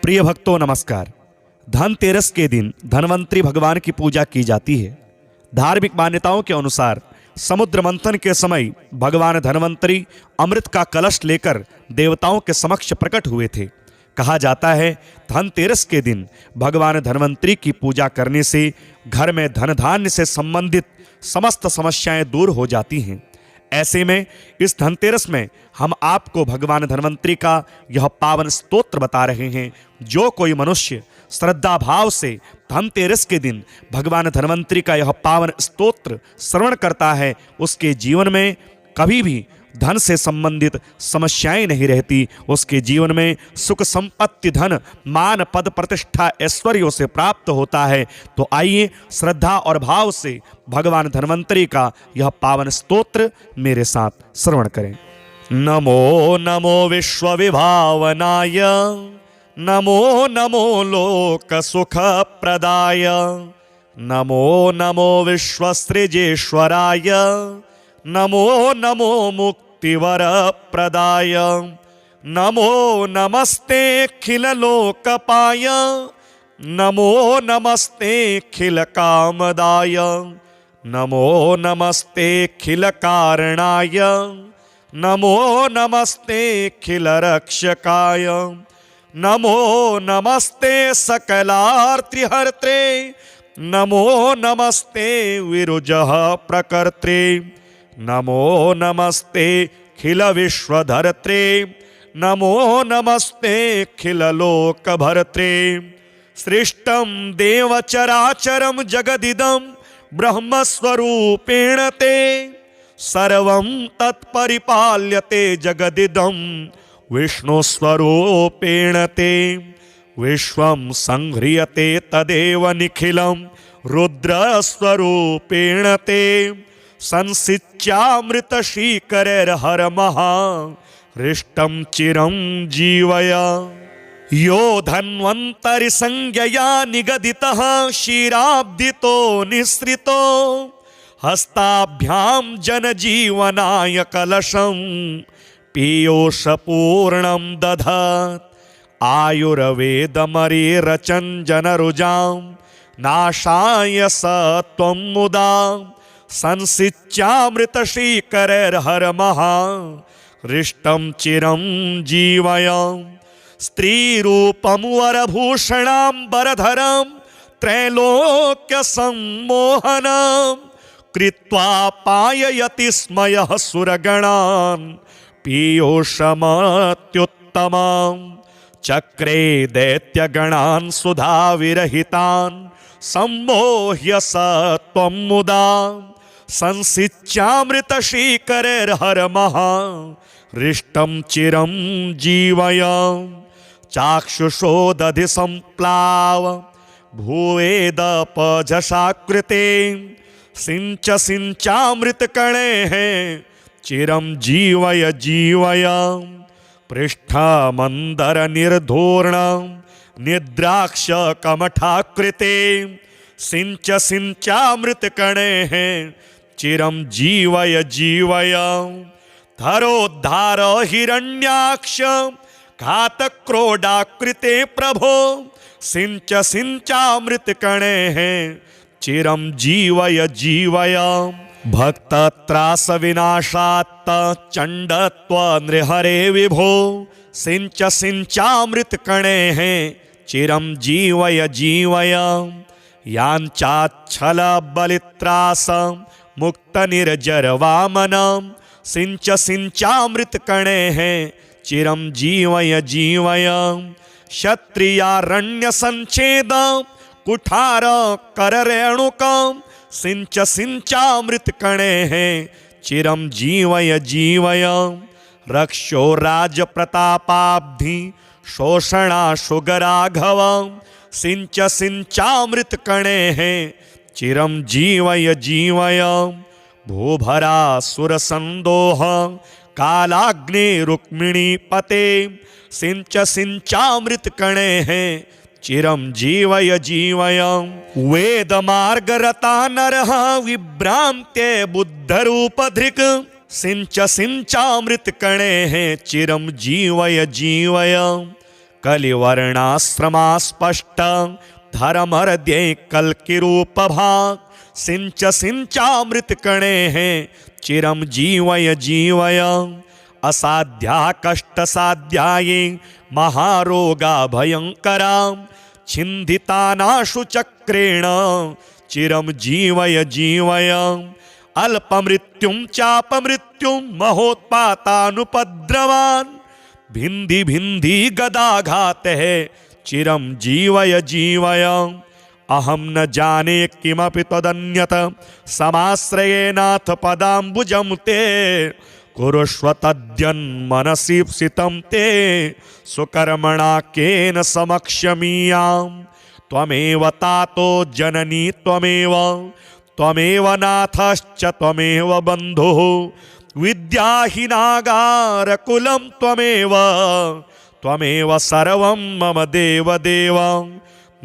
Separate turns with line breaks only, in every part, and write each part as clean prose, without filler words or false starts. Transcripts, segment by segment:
प्रिय भक्तों नमस्कार। धनतेरस के दिन धन्वंतरी भगवान की पूजा की जाती है। धार्मिक मान्यताओं के अनुसार समुद्र मंथन के समय भगवान धन्वंतरी अमृत का कलश लेकर देवताओं के समक्ष प्रकट हुए थे। कहा जाता है धनतेरस के दिन भगवान धन्वंतरी की पूजा करने से घर में धन धान्य से संबंधित समस्त समस्याएं दूर हो जाती हैं। ऐसे में इस धनतेरस में हम आपको भगवान धन्वंतरी का यह पावन स्तोत्र बता रहे हैं। जो कोई मनुष्य श्रद्धा भाव से धनतेरस के दिन भगवान धन्वंतरी का यह पावन स्तोत्र श्रवण करता है, उसके जीवन में कभी भी धन से संबंधित समस्याएं नहीं रहती। उसके जीवन में सुख संपत्ति धन मान पद प्रतिष्ठा ऐश्वर्यों से प्राप्त होता है। तो आइए श्रद्धा और भाव से भगवान धन्वंतरी का यह पावन स्तोत्र मेरे साथ श्रवण करें। नमो नमो विश्व विभावनाय, नमो नमो लोक सुख प्रदाय, नमो नमो विश्व सृजेश्वराय, नमो नमो मुक्तिवर प्रदाय, नमो नमस्ते खिल लोकपाय, नमो नमस्ते खिल कामदाय, नमो नमस्ते खिल कारणाय, नमो नमस्ते खिल रक्षकाय, नमो नमस्ते सकलार्तिहर्त्रे, नमो नमस्ते विरुजः प्रकर्त्रे, नमो नमस्ते खिल विश्वधर्त्रे, नमो नमस्ते खिल लोकभर्त्रे। सृष्टं देवचराचरं जगदिदं ब्रह्मस्वरूपेण ते, सर्वं तत्परिपाल्यते जगदिदं विष्णुस्वरूपेण ते, विश्वं संह्रियते तदेव निखिलं रुद्रस्वरूपेण ते, संसिच्यामृतशीकरैर्हरमः हृष्टं चिरं जीवय। यो धन्वन्तरि संज्ञया निगदितः क्षीराब्धितो निःसृतो, हस्ताभ्यां जनजीवनाय कलशं पीयूषपूर्णं दधात्, आयुर्वेदमरीरचञ्जनरुजां नाशाय स त्वं मुदा, संसिच्यामृतशीकरैर्हरमः हृष्टं चिरं जीवय। स्त्रीरूपं वरभूषणाम्बरधरं त्रैलोक्यसम्मोहनं, कृत्वा पाययति स्मयः सुरगणान् पीयूषमत्युत्तमं, चक्रे दैत्यगणान् सुधाविरहितान् सम्मोह्य स त्वं मुदा, संसिच्यामृतशीकरैर्हरमः हृष्टं चिरं जीवय। चाक्षुषो दधि सम्प्लाव भूवेदपजशाकृते, सिंच सिंचामृतकणैः चिरं जीवय जीवय। पृष्ठमन्दरनिर्धूर्णं निद्राक्ष कमठाकृते, सिंच सिंचामृतकणैः चिरं जीवय जीवय। धरोद्धार हिरण्याक्ष घातक्रोडाकृते प्रभो, सिंच सिंचामृतकणैः चिरं जीवय जीवय। भक्तत्रासविनाशात्त चण्डत्व नृहरे विभो, सिंच सिंचामृतकणैः चिरं जीवय जीवय। याञ्चाच्छलबलित्रास मुक्तनिर्जरवामनं, सिंच सिंचामृतकणैः चिरं जीवय जीवय। क्षत्रियारण्यसञ्छेद कुठार कररेणुकं, सिंच सिंचामृतकणैः चिरं जीवय जीवय। रक्षो राजप्रतापाब्धि शोषणाशुगराघवं, सिंच सिंचामृतकणैः चिरं जीवय जीवय। भूभरासुरसन्दोह कालाग्निरुक्मिणीपते, सिंच सिंचामृतकणैः चिरं जीवय जीवय। वेदमार्गरता नरः विभ्रान्ते बुद्धरूपधृक्, सिंच सिंचामृतकणैः चिरं जीवय जीवय। कलिवर्णाश्रमास्पष्ट धर्मर्द्ये कल्किरूप भाग सिंच सिंचामृत कणे हैं चिरम जीवय जीवय असाध्या कष्ट साध्याये महारोगा भयंकरा छिन्दितानाशु चक्रेण चिरम जीवय जीवय अल्पमृत्युं चापमृत्युं महोत्पातानुपद्रवान् भिन्धि भिन्धि गदाघात है चिरम जीवय जीवय अहम न जाने किमपि तदन्यत समाश्रयेनाथ पदाम्बुजं ते कुरुष्व तद्यन्मनसीप्सितं ते सुकर्मणा केन समक्षमीयाम् त्वमेव तातो जननी त्वमेव त्वमेव नाथश्च त्वमेव बन्धुः विद्याहीनागारकुलं त्वमेव त्वमेव सर्वं मम देव देव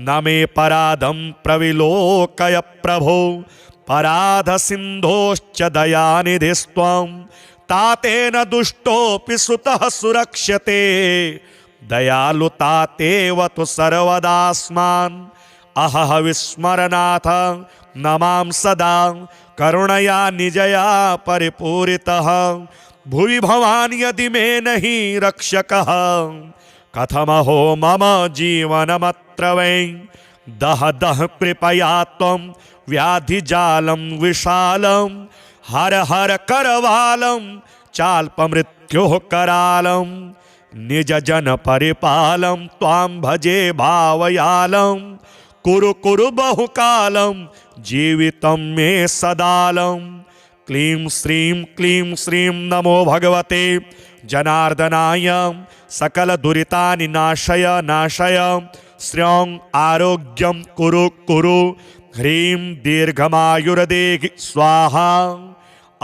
न मे पराधं प्रविलोकय प्रभो पराधसिन्धोश्च दयानिधिस्त्वं तातेन दुष्टोऽपि सुतः सुरक्ष्यते दयालुतातेव तु सर्वदास्मान् अहह विस्मरनाथ नमां सदा करुणया निजया परिपूरितः भुवि भवान् यदि मे नहीं रक्षकः कथमहो मम जीवनमत्र वै दह दह कृपया त्वं व्याधिजालं विशालं हर हर करवालं चाल्पमृत्योः करालं निज जन परिपालं त्वां भजे भावयालं कुरु कुरु बहुकालं जीवितं मे सदालं क्लीं श्रीं नमो भगवते जनार्दनाय सकल दुरितानि नाशय नाशय श्रियं आरोग्यं कुरु कुरु ह्रीं दीर्घमायुर्देहि स्वाहा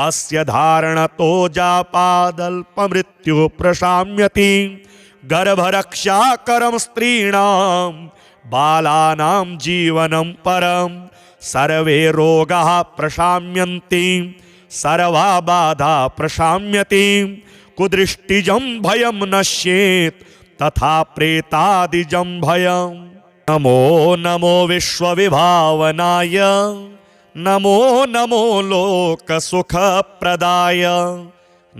अस्य धारणतो जापादल्पमृत्युः प्रशाम्यति गर्भरक्षाकरं स्त्रीणां बालानां जीवनं परं सर्वे रोगाः प्रशाम्यन्ति सर्वा बाधा प्रशाम्यति कुदृष्टिजं भयं नश्येत् तथा प्रेतादिजं भयं नमो नमो विश्वविभावनाय नमो नमो लोकसुखप्रदाय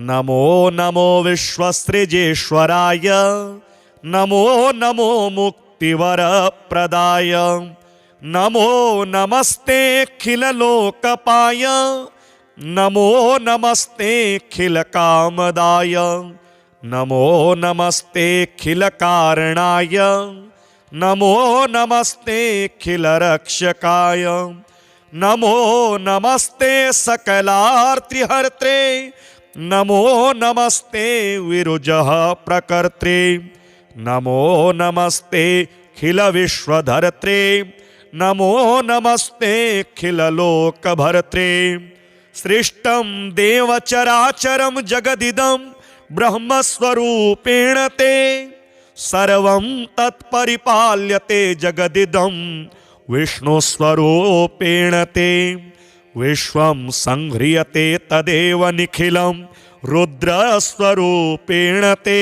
नमो नमो विश्वसृजेश्वराय नमो नमो मुक्तिवरप्रदाय नमो नमस्तेऽखिललोकपाय नमो नमस्तेऽखिलकामदाय नमो नमस्तेऽखिलकारणाय नमो नमस्तेऽखिलरक्षकाय नमो नमस्ते सकलार्तिहर्त्रे नमो नमस्ते विरुजः प्रकर्त्रे नमो नमस्ते खिल विश्वधर्त्रे नमो नमस्ते खिल लोकभर्त्रे सृष्टं देवचराचरं जगदिदं ब्रह्मस्वरूपेण ते सर्वं तत्परिपाल्यते जगदिदं विष्णुस्वरूपेण ते विश्वं संह्रियते तदेव निखिलं रुद्रस्वरूपेण ते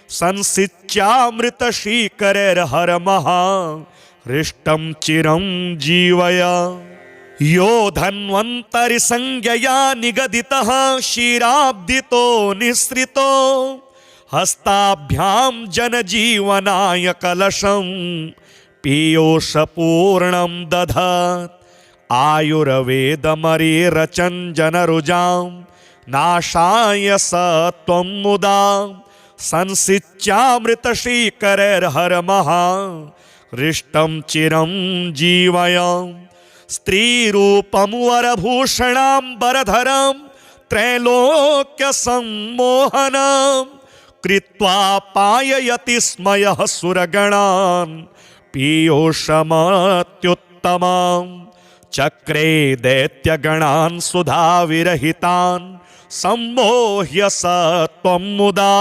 संसिच्यामृतशीकरैर्हरमः हृष्टं चिरं जीवय यो धन्वन्तरिसंज्ञया निगदितः क्षीराब्धितो निःसृतो हस्ताभ्यां जनजीवनाय कलशं पीयूषपूर्णं दधत् आयुर्वेदमरीरचञ्जनरुजां नाशाय स त्वं मुदा संसिच्यामृतशीकरैर्हरमः हृष्टं चिरं जीवय स्त्रीरूपं वरभूषणाम्बरधरं त्रैलोक्यसम्मोहनं कृत्वा पाययति स्मयः सुरगणान् पीयूषमत्युत्तमं चक्रे दैत्यगणान् सुधाविरहितान् सम्मोह्य स त्वं मुदा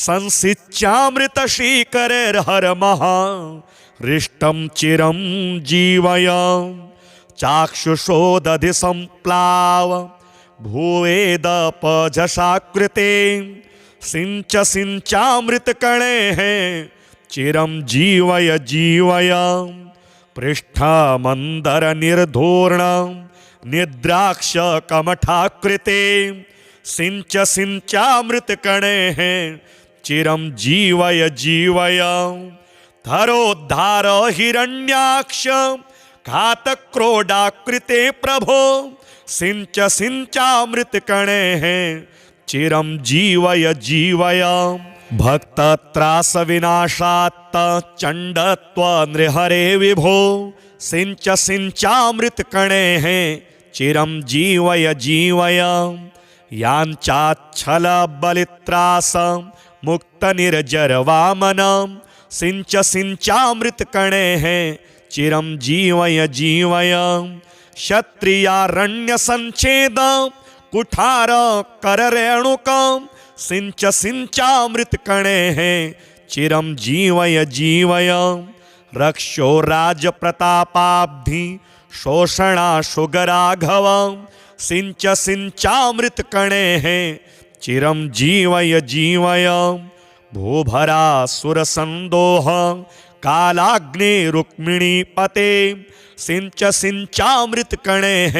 संसिच्यामृतशीकरैर्हरमः हृष्टं चिरं जीवय चाक्षुषोदधि सम्प्लाव भूवेदपझषाकृते सिंचामृतकणे चिरं जीवय जीवय पृष्ठमन्दरनिर्धूर्णं निद्राक्ष कमठाकृते सिंच सिंचामृतकणैः चिरं जीवय जीवय धरोद्धार हिरण्याक्ष घातक्रोडाकृते प्रभो सिंच सिंचामृतकणैः चिरं जीवय जीवय भक्तत्रासविनाशात्त चण्डत्व नृहरे विभो सिंच सिंचामृतकणैः चिरं जीवय जीवय याञ्चाच्छलबलित्रास मुक्तनिर्जरवामनं सिंच सिंचामृतकणैः चिरं जीवय जीवय क्षत्रियारण्यसञ्छेद कुठार कररेणुकं सिंच सिंचामृतकणैः चिरं जीवय जीवय रक्षो राजप्रतापाब्धि शोषणाशुगराघवं सिंच सिंचामृतकणैः चिरं जीवय जीवय भूभरासुरसन्दोह कालाग्निरुक्मिणीपते सिंच सिंचामृतकणैः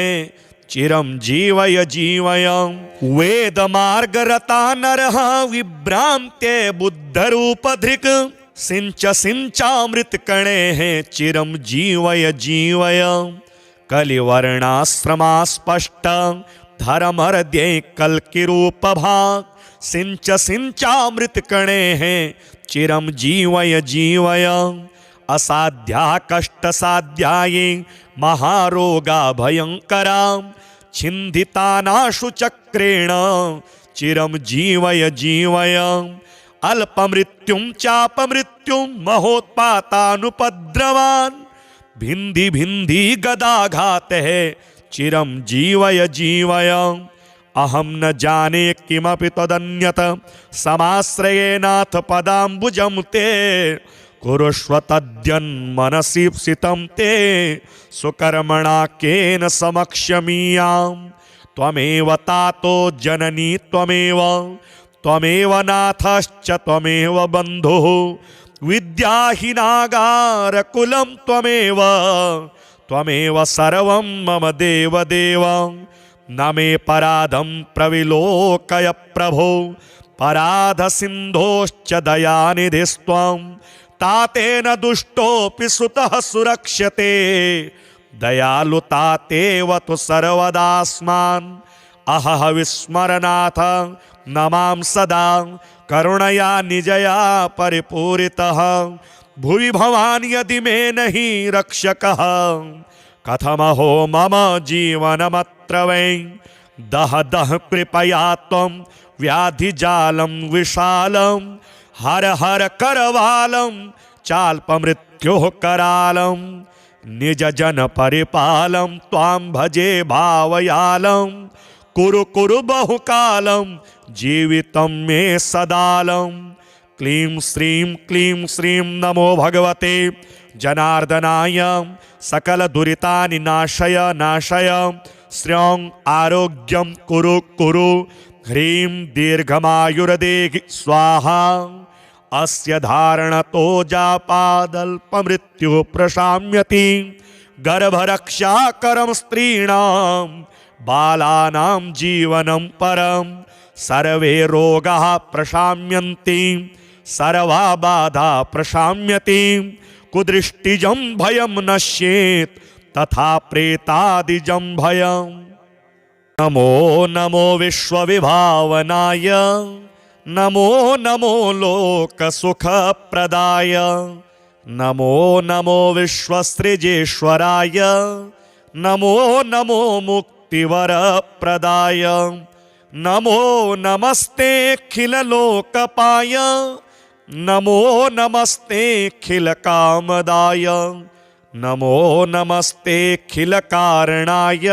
चिरं जीवय जीवय वेदमार्गरता नरः विभ्रान्ते बुद्धरूपधृक् सिंच सिंचामृतकणैः चिरं जीवय जीवय कलिवर्णाश्रमास्पष्ट धर्महृदये कल्किरूपभाक् सिंच सिंचामृतकणैः चिरं जीवय जीवय असाध्या कष्टसाध्याये महारोगा भयंकरा छिन्दितानाशु चक्रेण चिरं जीवय जीवय अल्पमृत्युं चापमृत्युं महोत्पातानुपद्रवान् भिन्धि भिन्धि गदाघातः चिरं जीवय जीवय अहं न जाने किमपि तदन्यत समाश्रयेनाथ पदाम्बुजं ते कुरुष्व तद्यन्मनसीप्सितं ते सुकर्मणा केन समक्ष्यमीयां त्वमेव तातो जननी त्वमेव नाथश्च त्वमेव बन्धुः विद्याहीनागारकुलं त्वमेव सर्वं मम देवदेव न मे पराधं प्रविलोकय प्रभो पराधसिन्धोश्च दयानिधिस्त्वं तातेन दुष्टोऽपि सुतः सुरक्ष्यते दयालुतातेव तु सर्वदास्मान् अहह विस्मरनाथ नमां सदा करुणया निजया परिपूरितः भुवि भवान् यदि मे नहि रक्षकः कथमहो मम जीवनमत्र वै दह दह कृपया त्वं व्याधिजालं विशालं हर हर करवालं चाल्पमृत्योः करालं निज जन परिपालं त्वां भजे भावयालं कुरु कुरु बहुकालं जीवितं मे सदालं क्लीं श्रीं नमो भगवते जनार्दनाय सकल दुरितानि नाशय श्रियं आरोग्यं कुरु कुरु ह्रीं दीर्घमायुर्देहि स्वाहा अस्य धारणतो जापादल्पमृत्युः प्रशाम्यति गर्भरक्षाकरं स्त्रीणां बालानां जीवनं परं सर्वे रोगाः प्रशाम्यन्ति सर्वा बाधा प्रशाम्यति कुदृष्टिजं भयं नश्येत् तथा प्रेतादिजं भयम् नमो नमो विश्वविभावनाय नमो नमो लोकसुखप्रदाय नमो नमो विश्वसृजेश्वराय नमो नमो मुक्तिवरप्रदाय नमो नमस्तेऽखिललोकपाय नमो नमस्तेऽखिलकामदाय नमो नमस्तेऽखिलकारणाय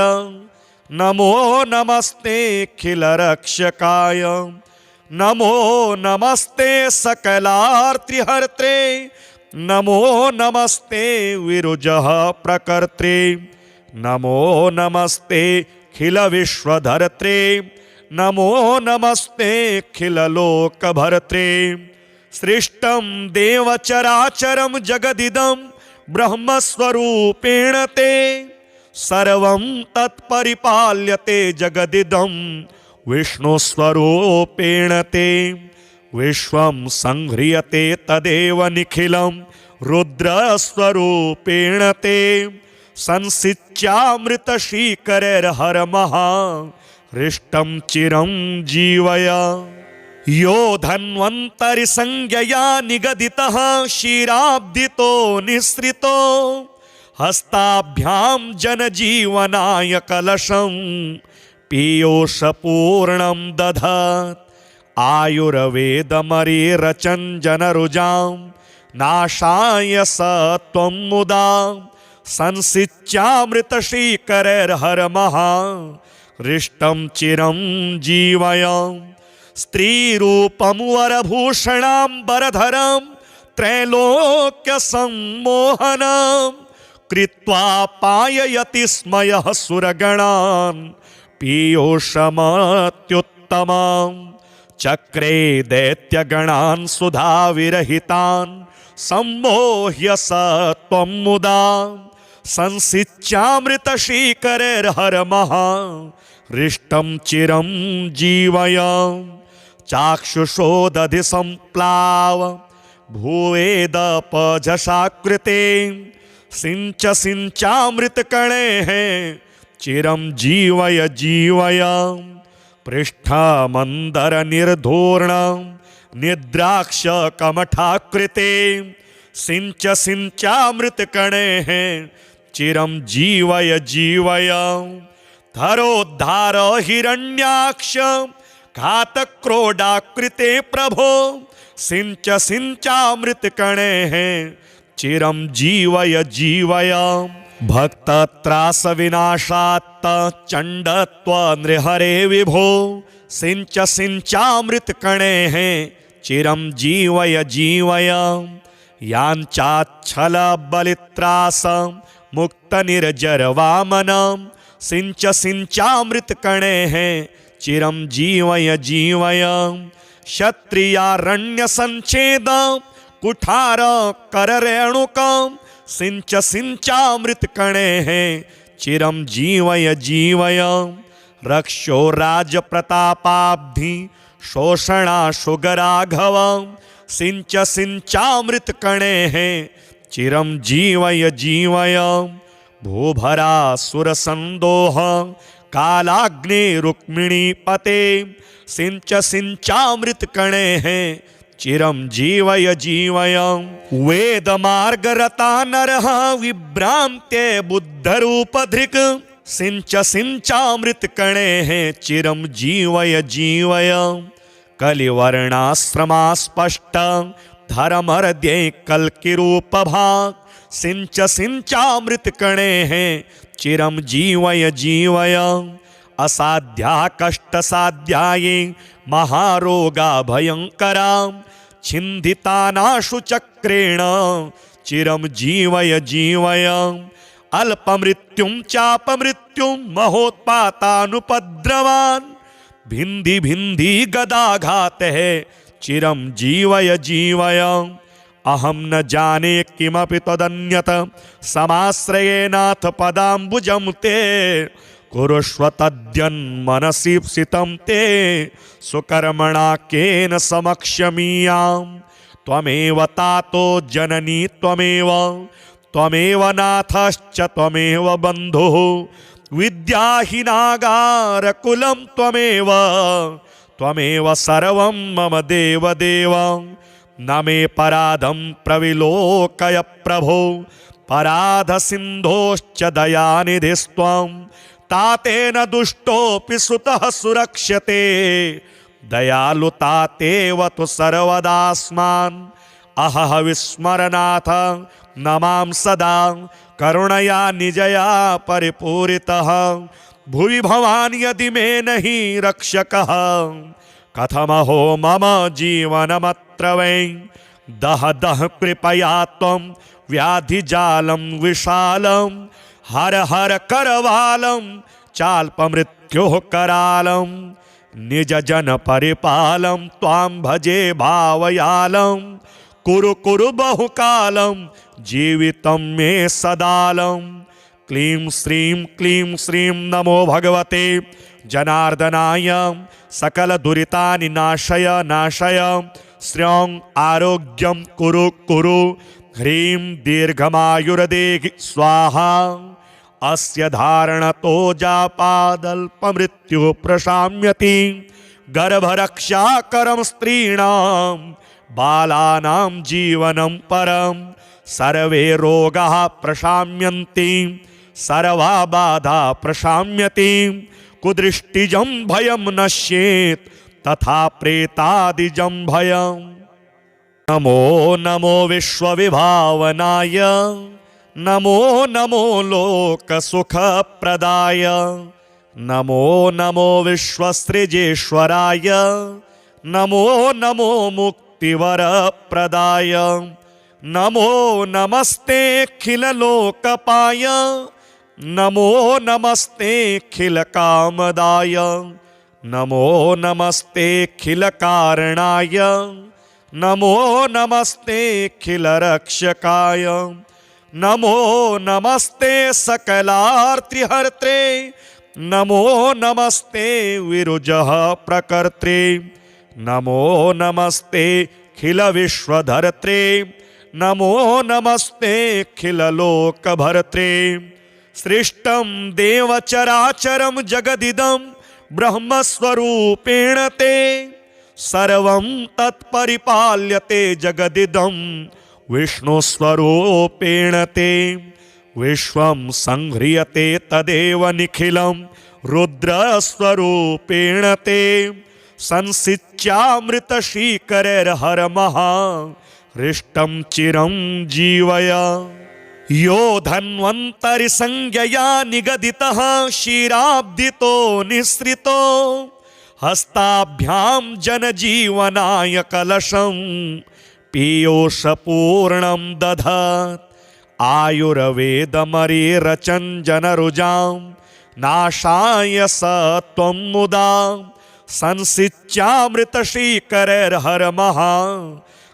नमो नमस्तेऽखिलरक्षकाय नमो नमस्ते सकलार्तिहर्त्रे नमो नमस्ते विरुजः प्रकर्त्रे नमो नमस्ते खिलविश्वधर्त्रे नमो नमस्ते खिललोकभर्त्रे सृष्टं देवचराचरं जगदिदं ब्रह्मस्वरूपेण ते सर्वं तत्परिपाल्यते जगदिदं विष्णुस्वरूपेण ते विश्वं संह्रियते तदेव निखिलं रुद्रस्वरूपेण ते संसिच्यामृतशीकरैर्हरमः हृष्टं चिरं जीवय यो धन्वन्तरि संज्ञया निगदितः क्षीराब्धितो निःसृतो हस्ताभ्यां जनजीवनाय कलशं पीयूषपूर्णं दधात् आयुर्वेदमरीरचञ्जनरुजां नाशाय स त्वं मुदा संसिच्यामृतशीकरैर्हरमः हृष्टं चिरं जीवय स्त्रीरूपं वरभूषणाम्बरधरं त्रैलोक्यसम्मोहनं कृत्वा पाययति स्मयः सुरगणान् पीयूषमत्युत्तमं चक्रे दैत्यगणान् सुधाविरहितान् सम्मोह्य स त्वं मुदा संसिच्यामृतशीकरैर्हरमः हृष्टं चिरं जीवय चाक्षुषोदधि सम्प्लाव भूवेदपझषाकृते सिंच सिंचामृतकणैः चिरं जीवय जीवय पृष्ठमन्दरनिर्धूर्णं निद्राक्षकमठाकृते सिंच सिंचामृतकणैः चिरं जीवय जीवय धरोद्धार हिरण्याक्ष घातक्रोडाकृते प्रभो सिंच सिंचामृतकणैः चिरं जीवय जीवय भक्तत्रासविनाशात्त चण्डत्व नृहरे विभो सिंच सिंचामृतकणैः चिरं जीवय जीवय याञ्चाच्छलबलित्रास मुक्तनिर्जरवामनं सिंच सिंचामृतकणैः चिरं जीवय जीवय क्षत्रियारण्यसञ्छेद कुठार कररेणुकं सिंच सिंचामृतकणैः चिरं जीवय जीवय रक्षो राजप्रतापाब्धि शोषणाशुगराघवं सिंच सिंचामृतकणैः चिरं जीवय जीवय भूभरासुरसन्दोह कालाग्निरुक्मिणीपते सिंच सिंचामृतकणैः चिरं जीवय जीवय वेदमार्गरता नरः विभ्रान्ते बुद्धरूपधृक् सिंच सिंचामृतकणैः चिरं जीवय जीवय कलिवर्णाश्रमास्पष्ट धर्महृदये कल्किरूपभाक् सिंच सिंचामृतकणैः चिरं जीवय जीवय असाध्या कष्टसाध्याये महारोगा भयंकरा छिन्दितानाशु चक्रेण चिरं जीवय जीवय अल्पमृत्युं चापमृत्युं महोत्पातानुपद्रवान् भिन्धि भिन्धि गदाघातः चिरं जीवय जीवय अहं न जाने किमपि तदन्यत समाश्रयेनाथ पदाम्बुजं ते कुरुष्व तद्यन्मनसीप्सितं ते सुकर्मणा केन समक्षमीयां त्वमेव तातो जननी त्वमेव नाथश्च त्वमेव बन्धुः विद्याहीनागारकुलं त्वमेव सर्वं मम देवदेव न मे पराधं प्रविलोकय प्रभो पराधसिन्धोश्च दयानिधिस्त्वं तातेन दुष्टोऽपि सुतः सुरक्ष्यते दयालुतातेव तु सर्वदास्मान् अहह विस्मरनाथ नमां सदा करुणया निजया परिपूरितः भुवि भवान् यदि मे नहि रक्षकः कथमहो मम जीवनमत्र वै दह दह कृपया त्वं व्याधिजालं विशालं हर हर करवालं चाल्पमृत्योः करालं निज जन परिपालम त्वां भजे भावयालम कुरु कुरु बहुकालम जीवितं मे सदालम। क्लीं श्रीं नमो भगवते जनार्दनाय सकल दुरितानि नाशय नाशय। श्रियं आरोग्यं कुरु कुरु ह्रीं दीर्घमायुर्देहि स्वाहा। अस्य धारणतो जापादल्पमृत्युः प्रशाम्यति गर्भरक्षाकरं स्त्रीणां बालानां जीवनं परं। सर्वे रोगाः प्रशाम्यन्ति सर्वा बाधा प्रशाम्यति। कुदृष्टिजं भयं नश्येत् तथा प्रेतादिजं भयम्। नमो नमो विश्वविभावनाय नमो नमो लोकसुखप्रदाय नमो नमो विश्वसृजेश्वराय नमो नमो मुक्तिवरप्रदाय नमो नमस्तेऽखिललोकपाय नमो नमस्तेऽखिलकामदाय नमो नमस्तेऽखिलकारणाय नमो नमस्तेऽखिलरक्षकाय नमो नमस्ते सकलार्तिहर्त्रे नमो नमस्ते विरुजः प्रकर्त्रे नमो नमस्ते खिलविश्वधर्त्रे नमो नमस्ते खिललोकभर्त्रे। सृष्टं देवचराचरं जगदिदं ब्रह्मस्वरूपेण ते सर्वं तत्परिपाल्यते जगदिदं विष्णुस्वरूपेण ते। विश्वं संह्रियते तदेव निखिलं रुद्रस्वरूपेण ते। संसिच्यामृतशीकरैर्हरमः हृष्टं चिरं जीवय। यो धन्वन्तरिसंज्ञया निगदितः क्षीराब्धितो निःसृतो हस्ताभ्यां जनजीवनाय कलशं पीयूषपूर्णं दधत्। आयुर्वेदमरीरचन् जनरुजां नाशाय स त्वं मुदा। संसिच्यामृतशीकरैर्हरमः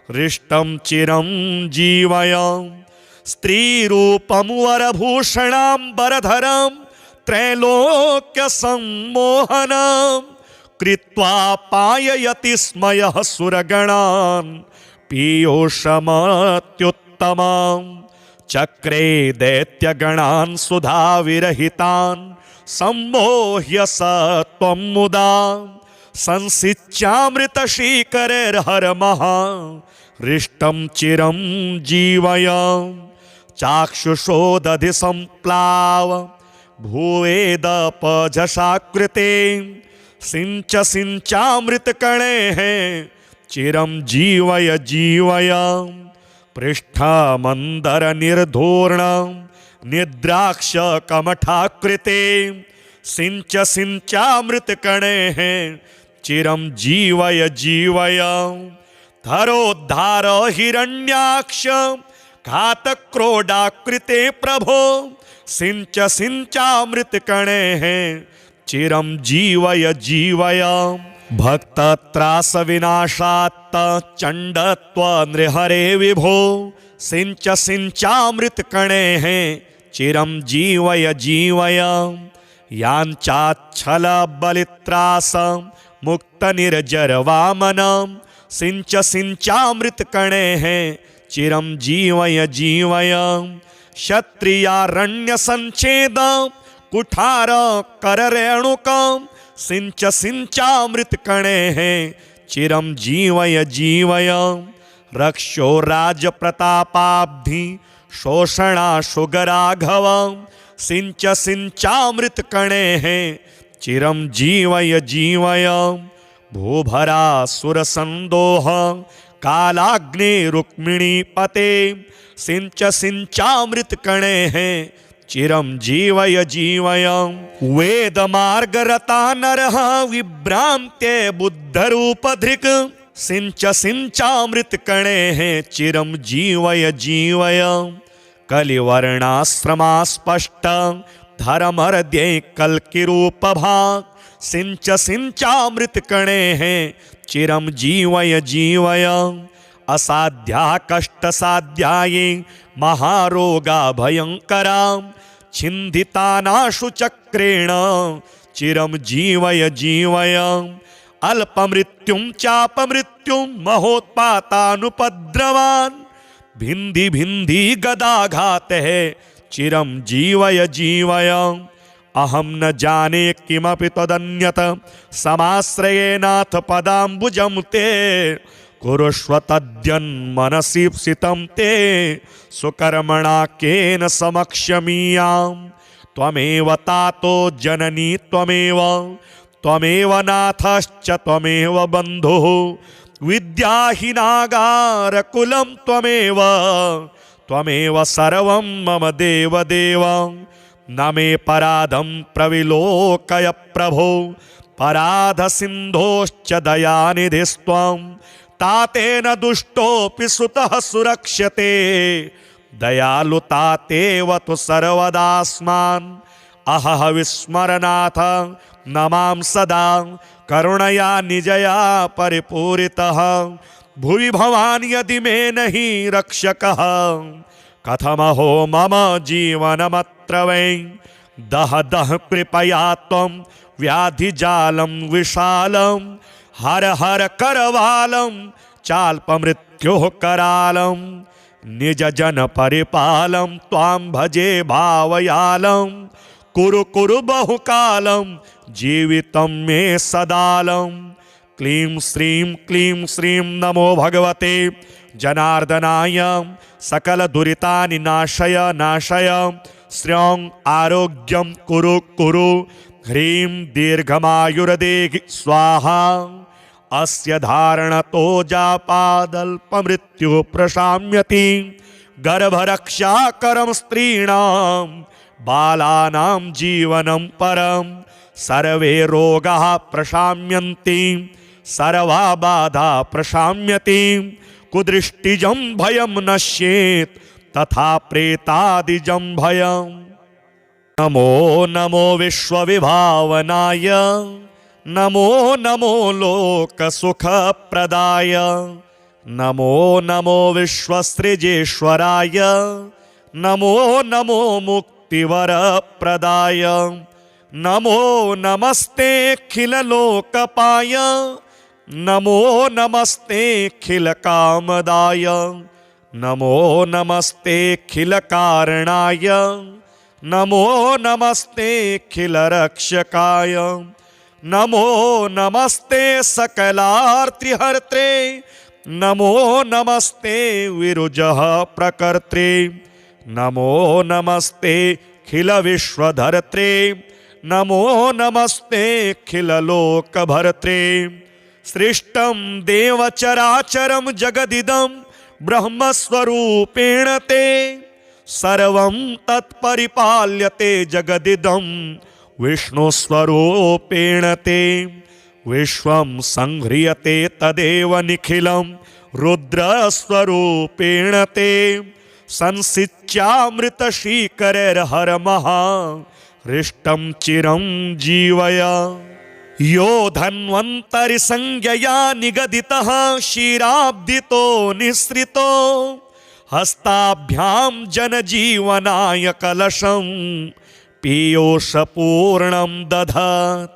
हृष्टं चिरं जीवय। स्त्रीरूपं वरभूषणाम्बरधरं त्रैलोक्यसम्मोहनं कृत्वा पाययति स्मयः सुरगणान् पीयूषमत्युत्तमं। चक्रे दैत्यगणान् सुधाविरहितान् सम्मोह्य स त्वं मुदा। संसिच्यामृतशीकरैर्हरमः हृष्टं चिरं जीवय। चाक्षुषोदधि सम्प्लाव भुवेदपझषाकृते सिञ्च सिञ्चामृतकणैः चिरं जीवय जीवय। पृष्ठमन्दरनिर्धूर्णं निद्राक्षकमठाकृते सिञ्च सिञ्चामृतकणैः चिरं जीवय जीवय। धरोद्धार हिरण्याक्ष घातक्रोडाकृते प्रभो सिञ्च सिञ्चामृतकणैः चिरं जीवय जीवय। भक्तत्रासविनाशात्त चण्डत्व नृहरे विभो सिञ्च सिञ्चामृतकणैः चिरं जीवय जीवय। याञ्चाच्छलबलित्रास मुक्तनिर्जरवामनं सिञ्च सिञ्चामृतकणैः चिरं जीवय जीवय। क्षत्रियारण्यसञ्छेद कुठार कररेणुकं सिञ्च सिञ्चामृतकणैः चिरं जीवय जीवय। रक्षो राजप्रतापाब्धि शोषणाशुगराघवं सिञ्च सिञ्चामृतकणैः चिरं जीवय जीवय। भूभरासुरसन्दोह कालाग्निरुक्मिणीपते सिञ्च सिञ्चामृतकणैः चिरं जीवय जीवय। वेदमार्गरता नरः विभ्रान्ते बुद्धरूपधृक् सिञ्च सिञ्चामृतकणैः चिरं जीवय जीवय। कलिवर्णाश्रमा स्पष्ट धर्मर्ध्ये कल्किरूपभाक् सिंच सिंचामृत कणे हैं चिरम जीवय जीवय असाध्या कष्ट साध्याये महारोगा भयंकरा छिन्दितानाशु चक्रेण चिरम जीवय जीवय अल्पमृत्युं चापमृत्युं महोत्पातानुपद्रवान् भिन्धि भिन्धि गदाघात है चिरम जीवय जीवय अहम न जाने किमपि तदन्यत समाश्रयेनाथ पदाम्बुजं ते कुरुष्व तद्यन्मनसि सितं ते सुकर्मणा केन समक्षमीयां त्वमेव तातो जननी त्वमेव त्वमेव नाथश्च त्वमेव बन्धुः विद्याहीनागारकुलं त्वमेव त्वमेव सर्वं मम देवदेव न मे पराधं प्रविलोकय प्रभो पराधसिन्धोश्च दयानिधिस्त्वं तातेन दुष्टोऽपि सुतः सुरक्ष्यते दयालुतातेव तु सर्वदास्मान् अहह विस्मरनाथ नमां सदा करुणया निजया परिपूरितः भुवि भवान् यदि मे नहि रक्षकः कथमहो मम जीवनमत्र वै दह दह कृपया त्वं व्याधिजालं विशालं हर हर करवालं चाल्पमृत्योः करालं निज जन परिपालं त्वां भजे भावयालं कुरु कुरु बहुकालं जीवितं मे सदालं क्लीं श्रीं नमो भगवते जनार्दनाय सकल दुरितानि नाशय नाशय श्रियं आरोग्यं कुरु कुरु ह्रीं दीर्घमायुर्देहि स्वाहा अस्य धारणतो जापादल्पमृत्युः प्रशाम्यति गर्भरक्षाकरं स्त्रीणां बालानां जीवनं परं सर्वे रोगाः प्रशाम्यन्ति सर्वा बाधा प्रशाम्यति कुदृष्टिजं भयं नश्येत् तथा प्रेतादिजं भयं नमो नमो विश्वविभावनाय नमो नमो लोकसुखप्रदाय नमो नमो विश्वसृजेश्वराय नमो नमो मुक्तिवरप्रदाय नमो नमस्तेऽखिललोकपाय नमो नमस्तेऽखिलकामदाय नमो नमस्तेऽखिलकारणाय नमो नमस्तेऽखिलरक्षकाय नमो नमस्ते सकलार्तिहर्त्रे नमो नमस्ते विरुजः प्रकर्त्रे नमो नमस्ते खिलविश्वधर्त्रे नमो नमस्ते खिललोकभर्त्रे सृष्टं देवचराचरं जगदिदं ब्रह्मस्वरूपेण ते सर्वं तत्परिपाल्यते जगदिदं विष्णुस्वरूपेण ते विश्वं संह्रियते तदेव निखिलं रुद्रस्वरूपेण ते संसिच्यामृतशीकरैर्हरमः हृष्टं चिरं जीवय यो धन्वन्तरि संज्ञया निगदितः क्षीराब्धितो निःसृतो हस्ताभ्यां जनजीवनाय कलशं पीयूषपूर्णं दधत्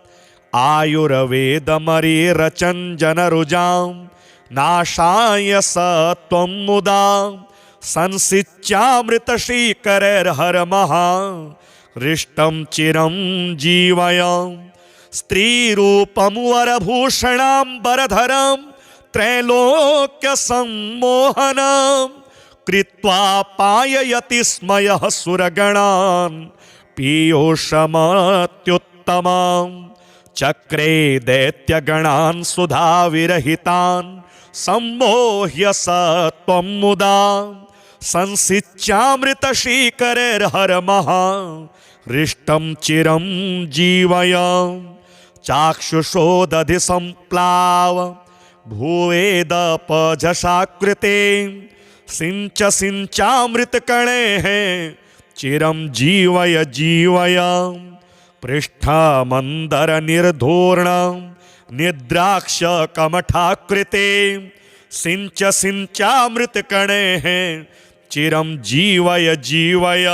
आयुर्वेदमरीरचञ्जनरुजां नाशाय स त्वं मुदा संसिच्यामृतशीकरैर्हरमः हृष्टं चिरं जीवय स्त्रीरूपं वरभूषणाम्बरधरं त्रैलोक्यसम्मोहनं कृत्वा पाययति स्मयः सुरगणान् पीयूषमत्युत्तमं चक्रे दैत्यगणान् सुधाविरहितान् सम्मोह्य स त्वं मुदा संसिच्यामृतशीकरैर्हरमः हृष्टं चिरं जीवय चाक्षुषोदधि सम्प्लाव भूवेदपझषाकृते सिंच सिंचामृतकणे चिरं जीवय जीवय पृष्ठमंदर निर्धूर्ण निद्राक्ष कमठाकृते सिंच सिंचामृत कणे चिरम जीवय जीवय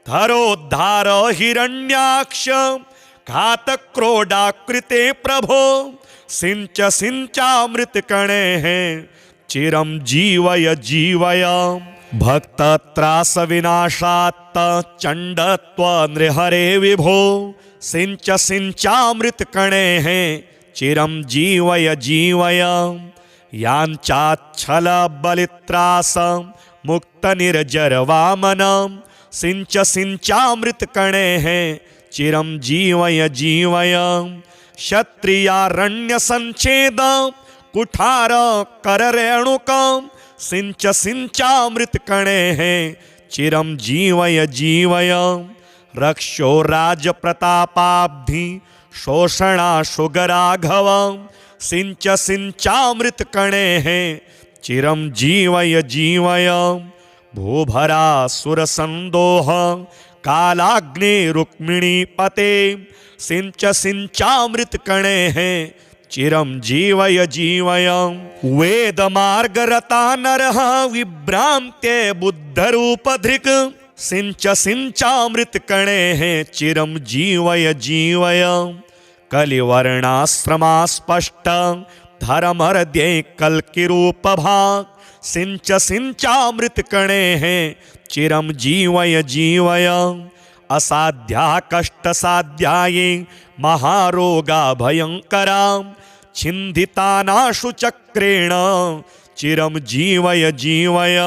धरोद्धार हिरण्याक्ष घात क्रोडाकृते प्रभो सिंच सिंचामृत कणे चिरम जीवय जीवय भक्त त्रास विनाशात् चंडत्व नृहरे विभो सिंच सिंचामृत कणे चिरम जीवय जीवय यांचाच्छल बलित्रास मुक्त निर्जर वामन सिंच सिंचामृत कणे चिरम जीवय जीवय क्षत्रियारण्य संच्छेद कुठार कर रेणुक सिंच सिंचामृत कणे चिरम जीवय जीवय रक्षो राज प्रतापाब्धि शोषणा शुगराघव सिंच सिंचामृत कणे चिरम जीवय जीवय भूभरा सुर संदोह कालाग्नि रुक्मिणी पते सिंच सिंचामृत कणे चिरम जीवय जीवय वेद मार्ग रता नरः विभ्रांते बुद्ध रूप धृक सिंच सिंचामृत कणे चिरम जीवय जीवय कलिवर्णाश्रमा स्पष्ट धर्मर्ध्ये कल्किरूप भाग सिंच सिंचामृत कणे चिरम जीवय जीवय असाध्या कष्ट साध्याये महारोगा भयंकरा छिन्दितानाशु चक्रेण चिरम जीवय जीवय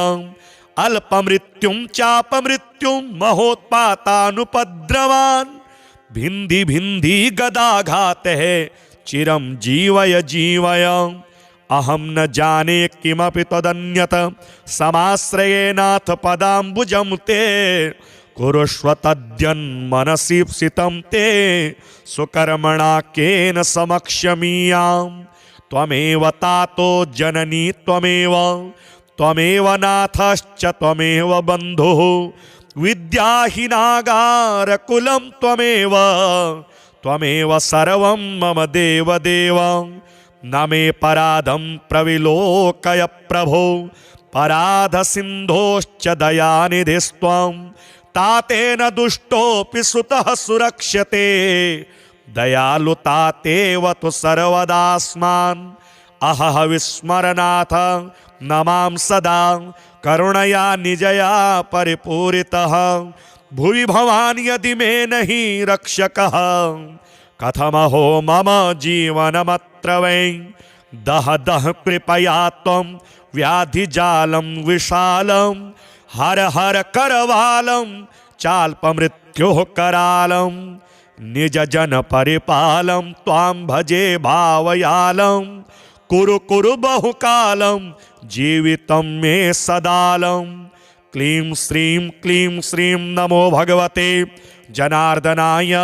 अल्पमृत्युं चापमृत्युं महोत्पातानुपद्रवान् भिन्धि भिन्धि गदाघात चिरम जीवय जीवय अहम न जाने किमपि तदन्यत समाश्रयेनाथ पदाम्बुजं ते कुरुष्व तद्यन्मनसि सितं ते सुकर्मणा केन समक्ष्यमीयां त्वमेव तातो जननी त्वमेव त्वमेव नाथश्च त्वमेव बन्धुः विद्याहीनागारकुलं त्वमेव त्वमेव सर्वं मम देव देव न मे पराधं प्रविलोकय प्रभो पराध सिन्धोश्च दयानिधिस्त्वं तातेन दुष्टोऽपि सुतः सुरक्ष्यते दयालुतातेव तु सर्वदास्मान् अहह विस्मरनाथ नमां सदा करुणया निजया परिपूरितः भुवि भवान् यदि मे नहि रक्षकः कथमहो मम जीवनमत्र वै दह दह कृपया त्वं व्याधिजालं विशालं हर हर करवालं चाल्पमृत्योः करालं निज जन परिपालं त्वां भजे भावयालं कुरु कुरु बहुकालं जीवितं मे सदालं क्लीं श्रीं नमो भगवते जनार्दनाय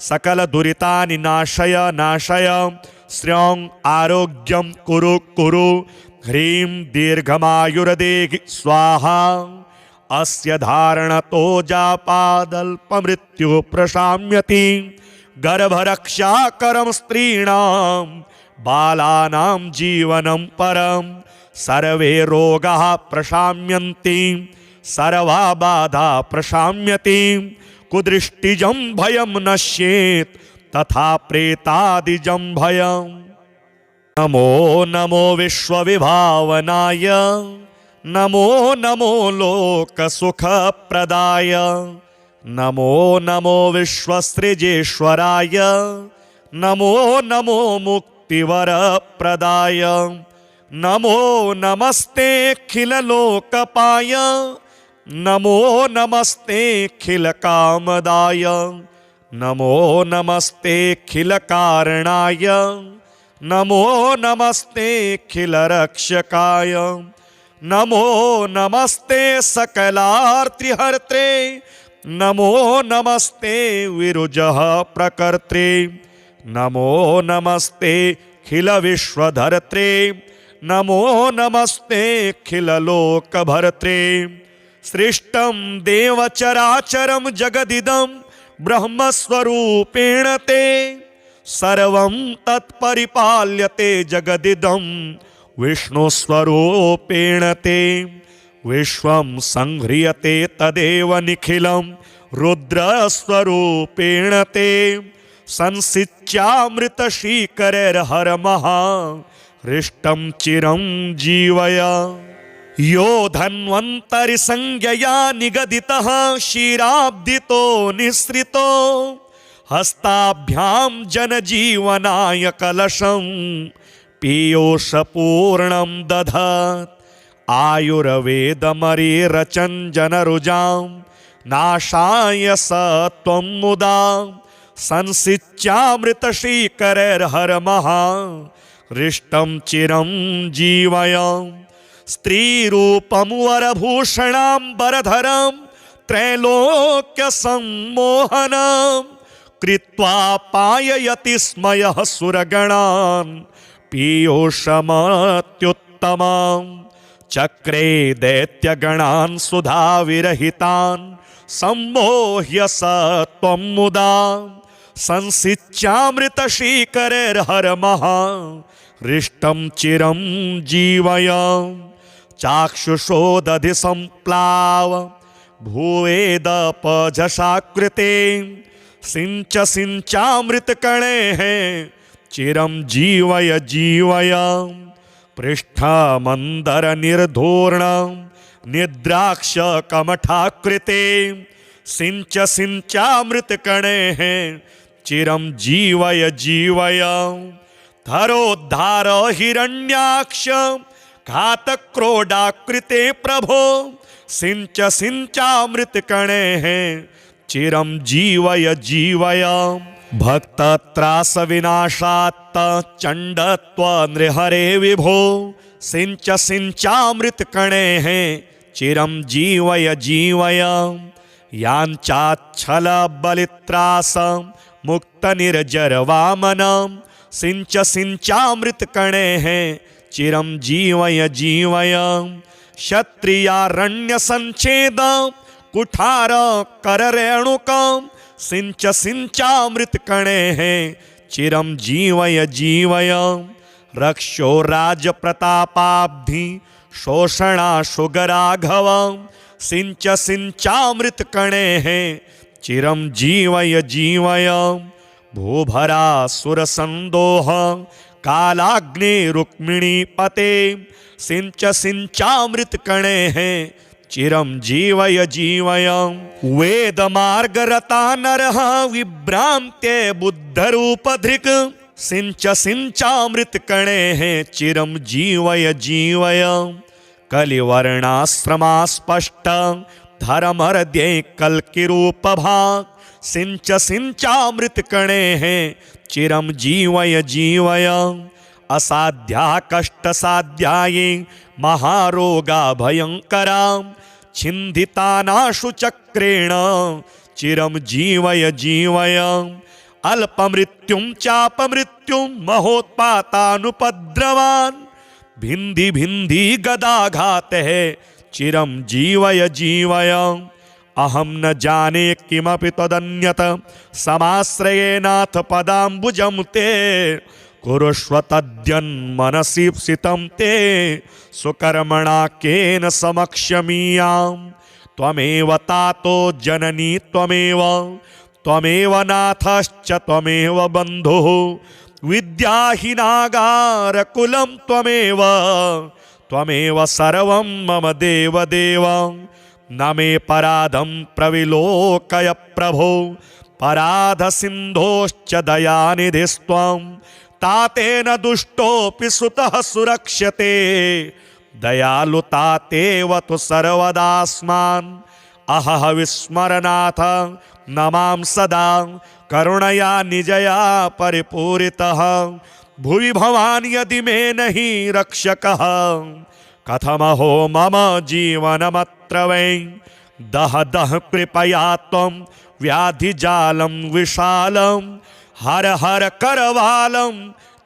सकल दुरितानि नाशय नाशय श्रियं आरोग्यं कुरु कुरु ह्रीं दीर्घमायुर्देहि स्वाहा अस्य धारणतो जापादल्पमृत्युः प्रशाम्यति गर्भरक्षाकरं स्त्रीणां बालानां जीवनं परं सर्वे रोगाः प्रशाम्यन्ति सर्वा बाधा प्रशाम्यति कुदृष्टिजं भयं नश्येत् तथा प्रेतादिजं भयम् नमो नमो विश्वविभावनाय नमो नमो लोकसुखप्रदाय नमो नमो विश्वसृजेश्वराय नमो नमो मुक्तिवरप्रदाय नमो नमस्ते अखिललोकपाय नमो नमस्ते अखिलकामदाय नमो नमस्ते अखिलकारणाय नमो नमस्ते अखिलरक्षकाय नमो नमस्ते सकलार्तिहर्त्रे नमो नमस्ते विरुजः प्रकर्त्रे नमो नमस्ते अखिलविश्वधर्त्रे नमो नमस्ते अखिललोकभर्त्रे सृष्टं देवचराचरं जगदिदं ब्रह्मस्वरूपेण ते सर्वं तत्परिपाल्यते जगदिदं विष्णुस्वरूपेण ते विश्वं संह्रियते तदेव निखिलं रुद्रस्वरूपेण ते संसिच्यामृतशीकरैर्हरमः हृष्टं चिरं जीवय। यो धन्वन्तरि संज्ञया निगदितः क्षीराब्धितो निःसृतो हस्ताभ्यां जनजीवनाय कलशं पीयूषपूर्णं दधत् आयुर्वेदमरीरचञ्जनरुजां नाशाय स त्वं मुदा संसिच्यामृतशीकरैर्हरमः हृष्टं चिरं जीवय। स्त्रीरूपं वरभूषणाम्बरधरं त्रैलोक्यसम्मोहनं कृत्वा पाययति स्म यः सुरगणान् पीयूषमत्युत्तमं चक्रे दैत्यगणान् सुधाविरहितान् सम्मोह्य स त्वं मुदा संसिच्यामृतशीकरैर्हरमः हृष्टं चिरं जीवय। चाक्षुषोदधि सम्प्लाव भूवेदपझषाकृते सिंच सिंचामृतकणैः चिरं जीवय जीवय। पृष्ठमन्दरनिर्धूर्णं निद्राक्षकमठाकृते सिंच सिंचामृतकणैः चिरं जीवय जीवय। धरोद्धार हिरण्याक्ष घातक्रोडाकृते प्रभो सिंच सिंचामृतकणैः चिरं जीवय जीवय। भक्तत्रासविनाशात्त चण्डत्व नृहरे विभो सिंच सिंचामृतकणैः चिरं जीवय जीवय। याञ्चाच्छलबलित्रास मुक्तनिर्जरवामनं सिंच सिंचामृतकणैः चिरं जीवय जीवय। क्षत्रियारण्यसञ्छेद कुठार कररेणुकं सिंच सिंचामृतकणैः चिरं जीवय जीवय। रक्षो राजप्रतापाब्धि शोषणाशुगराघवं सिंच सिंचामृतकणैः चिरं जीवय जीवय। भूभरासुरसन्दोह कालाग्निरुक्मिणीपते सिंच सिंचामृतकणैः चिरं जीवय जीवय। वेदमार्गरता नरः विभ्रान्ते बुद्धरूपधृक् सिंच सिंचामृतकणैः चिरं जीवय जीवय। कलिवर्णाश्रमास्पष्ट धर्महृदये कल्किरूपभाक् सिंच सिंचामृतकणैः चिरं जीवय जीवय। असाध्या कष्टसाध्याये महारोगा भयंकरा छिन्दितानाशु चक्रेण चिरं जीवय जीवय। अल्पमृत्युं चापमृत्युं महोत्पातानुपद्रवान् भिन्धि भिन्धि गदाघातः चिरं जीवय जीवय। अहं न जाने किमपि तदन्यत समाश्रयेनाथ पदाम्बुजं ते कुरुष्व तद्यन्मनसि स्थितं ते सुकर्मणा केन समक्षमीयां। त्वमेव तातो जननी त्वमेव त्वमेव नाथश्च त्वमेव बन्धुः विद्याहीनागारकुलं त्वमेव त्वमेव सर्वं मम देवदेव। न मे पराधं प्रविलोकय प्रभो पराधसिन्धोश्च दयानिधिस्त्वं तातेन दुष्टोऽपि सुतः सुरक्ष्यते दयालुतातेव तु सर्वदास्मान्। अहह विस्मरनाथ न मां सदा करुणया निजया परिपूरितः भुवि भवान् यदि मे नहि रक्षकः कथमहो मम जीवनमत्र वै। दह दह कृपया त्वं व्याधिजालं विशालं हर हर करवालं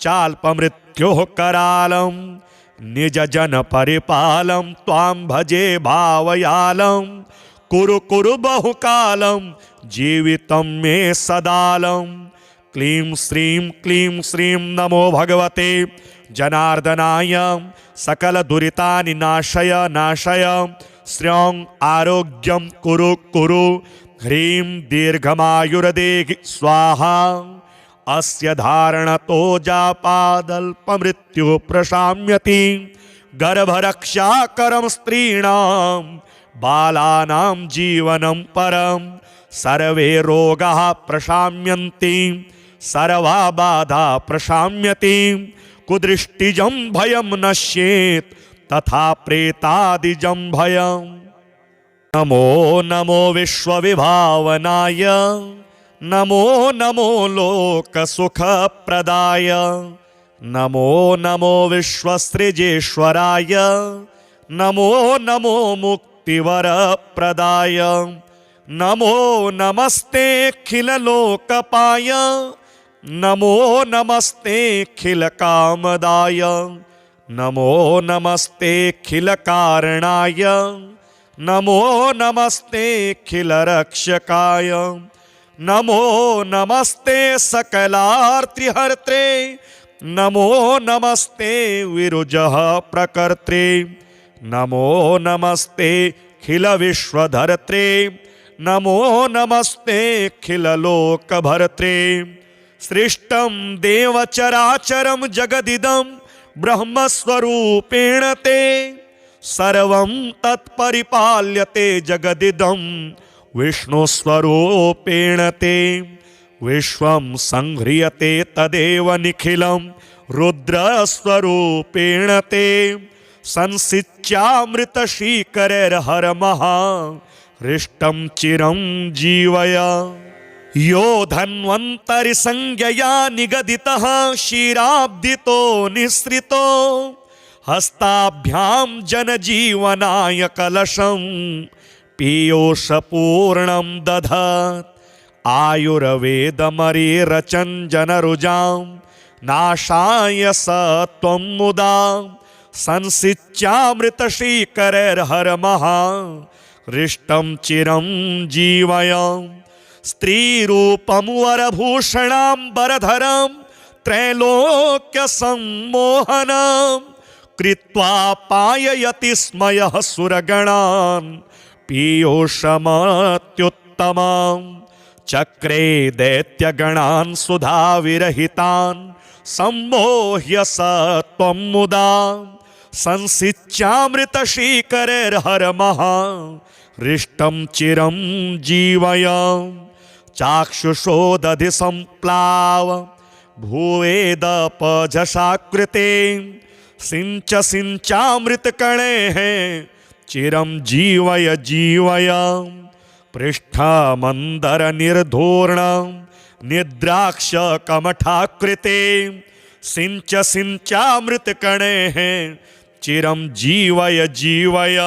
चाल्पमृत्योः करालं निज जन परिपालं त्वां भजे भावयालं कुरु कुरु बहुकालम जीवितम मे सदालम। क्लीं श्रीं नमो भगवते जनार्दनाय सकल दुरितानि नाशय नाशय। श्रियं आरोग्यं कुरु कुरु ह्रीं दीर्घमायुर्देहि स्वाहा। अस्य धारणतो जापादल्पमृत्यु प्रशाम्यति। गर्भरक्षाकरं स्त्रीणां बालानां जीवनं परं। सर्वे रोगाः प्रशाम्यन्ति सर्वा बाधा प्रशाम्यति। कुदृष्टिजं भयं नश्येत् तथा प्रेतादिजं भयम्। नमो नमो विश्वविभावनाय नमो नमो लोकसुखप्रदाय। नमो नमो विश्वसृजेश्वराय नमो नमो मुक्तिवरप्रदाय। नमो नमस्तेऽखिललोकपाय नमो नमस्तेऽखिलकामदाय। नमो नमस्तेऽखिलकारणाय नमो नमस्तेऽखिलरक्षकाय। नमो नमस्ते सकलार्तिहर्त्रे नमो नमस्ते विरुजः प्रकर्त्रे। नमो नमस्ते खिलविश्वधर्त्रे नमो नमस्ते खिललोकभर्त्रे। सृष्टं देवचराचरं जगदिदं ब्रह्मस्वरूपेण ते। सर्वं तत्परिपाल्यते जगदिदं विष्णुस्वरूपेण ते। विश्वं संह्रियते तदेव निखिलं रुद्रस्वरूपेण ते। संसिच्यामृतशीकरैर्हरमः हृष्टं चिरं जीवय। यो धन्वन्तरिसंज्ञया निगदितः क्षीराब्धितो निःसृतो। हस्ताभ्यां जनजीवनाय कलशं पीयूषपूर्णं दधत्। आयुर्वेदमरीरचन् जनरुजां नाशाय स त्वं मुदा। संसिच्यामृतशीकरैर्हरमः हृष्टं चिरं जीवय। स्त्रीरूपं वरभूषणाम्बरधरं त्रैलोक्यसम्मोहनं। कृत्वा पाययति स्मयः सुरगणान् पीयूषमत्युत्तमम्। चक्रे दैत्यगणान् सुधाविरहितान् सम्मोह्य स त्वं मुदा। संसिच्यामृतशीकरैर्हरमः हृष्टं चिरं जीवय। चाक्षुषोदधि सम्प्लाव भूवेदपझषाकृते। सिञ्चामृतकणैः चिरं जीवय जीवय। पृष्ठमन्दरनिर्धूर्णं निद्राक्षकमठाकृते। सिञ्चामृतकणैः चिरं जीवय जीवय।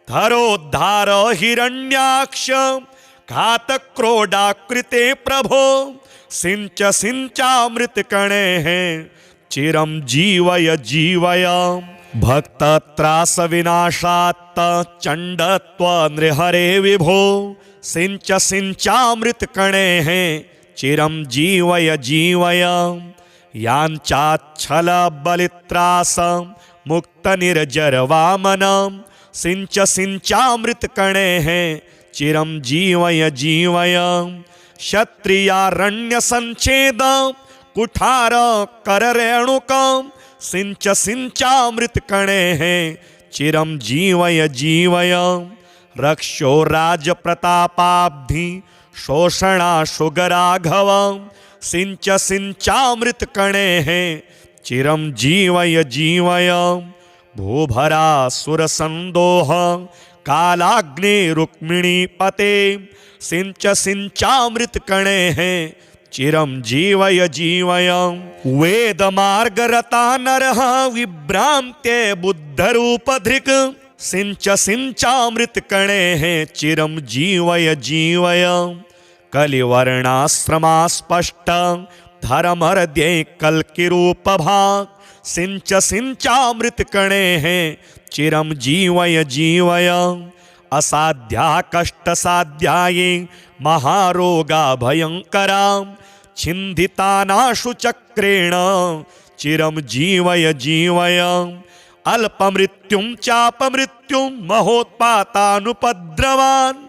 धरोद्धार हिरण्याक्ष घातक्रोडाकृते प्रभो। सिञ्चामृतकणैः चिरं जीवय जीवय। भक्तत्रासविनाशात् चण्डत्व नृहरे विभो। सिञ्चामृतकणैः चिरं जीवय जीवय। याञ्चाच्छलबलित्रास मुक्तनिर्जरवामनं। सिञ्चामृतकणैः चिरं जीवय जीवय। क्षत्रियारण्यसञ्छेद कुठार कररेणुकं। सिञ्चामृतकणैः चिरं जीवय जीवय। रक्षो राजप्रतापाब्धि शोषणाशुगराघवं। सिञ्चामृतकणैः चिरं जीवय जीवय। भूभरासुरसन्दोह कालाग्निरुक्मिणीपते। सिञ्चामृतकणैः चिरं जीवय जीवय। वेदमार्गरता नरः विभ्रान्ते बुद्धरूपधृक्। सिञ्चामृतकणैः चिरं जीवय जीवय। कलिवर्णाश्रमास्पष्ट धर्महृद्ये कल्किरूपभाक्। सिञ्चामृतकणैः चिरं जीवय जीवय। असाध्या कष्टसाध्याये महारोगा भयंकरा छिन्दितानाशु चक्रेण चिरं जीवय जीवय अल्पमृत्युं चापमृत्युं महोत्पातानुपद्रवान्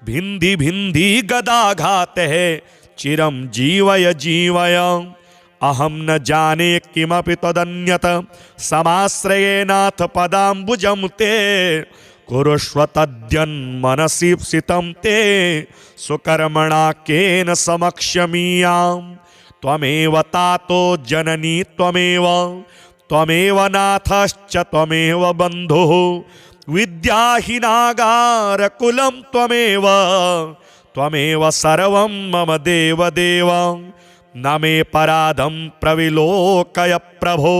भिन्धि भिन्धि गदाघातः चिरं जीवय जीवय अहं न जाने किमपि तदन्यत समाश्रयेनाथ पदाम्बुजं ते कुरुष्व तद्यन्मनसि स्थितं ते सुकर्मणा केन समक्षमीयां त्वमेव तातो जननी त्वमेव नाथश्च त्वमेव बन्धुः विद्याहीनागारकुलं त्वमेव सर्वं मम देवदेव न मे पराधं प्रविलोकय प्रभो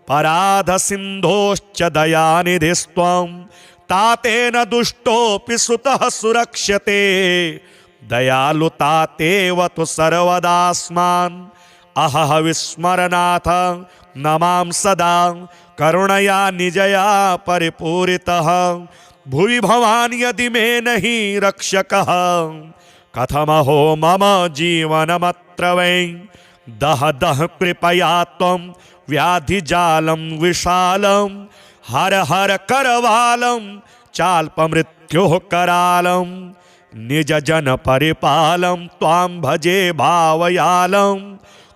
पराधसिन्धोश्च दयानिधिस्त्वं तातेन दुष्टोऽपि सुतः सुरक्ष्यते दयालुतातेव तु सर्वदास्मान् अहह विस्मरनाथ नमां सदा करुणया निजया परिपूरितः भुवि भवान् यदि मे नहि रक्षकः कथमहो मम जीवनमत्र वै दह दह कृपया त्वं व्याधिजालं विशालं हर हर करवालं चाल्पमृत्योः करालं निज जन परिपालं त्वां भजे भावयालं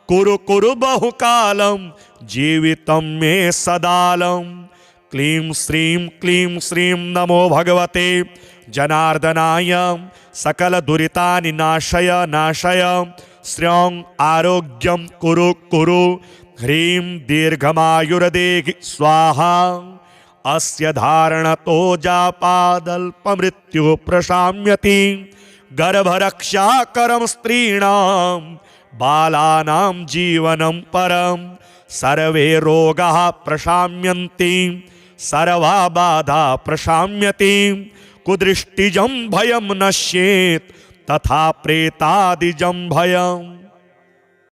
कुरु कुरु बहुकालं जीवितं मे सदालं क्लीं श्रीं नमो भगवते जनार्दनाय सकल दुरितानि नाशय श्रियं आरोग्यं कुरु कुरु ह्रीं दीर्घमायुर्देहि स्वाहा अस्य धारणतो जापादल्पमृत्युः प्रशाम्यति गर्भरक्षाकरं स्त्रीणां बालानां जीवनं परं सर्वे रोगाः प्रशाम्यन्ति सर्वा बाधा प्रशाम्यति कुदृष्टिजं भयं नश्येत् तथा प्रेतादिजं भयम्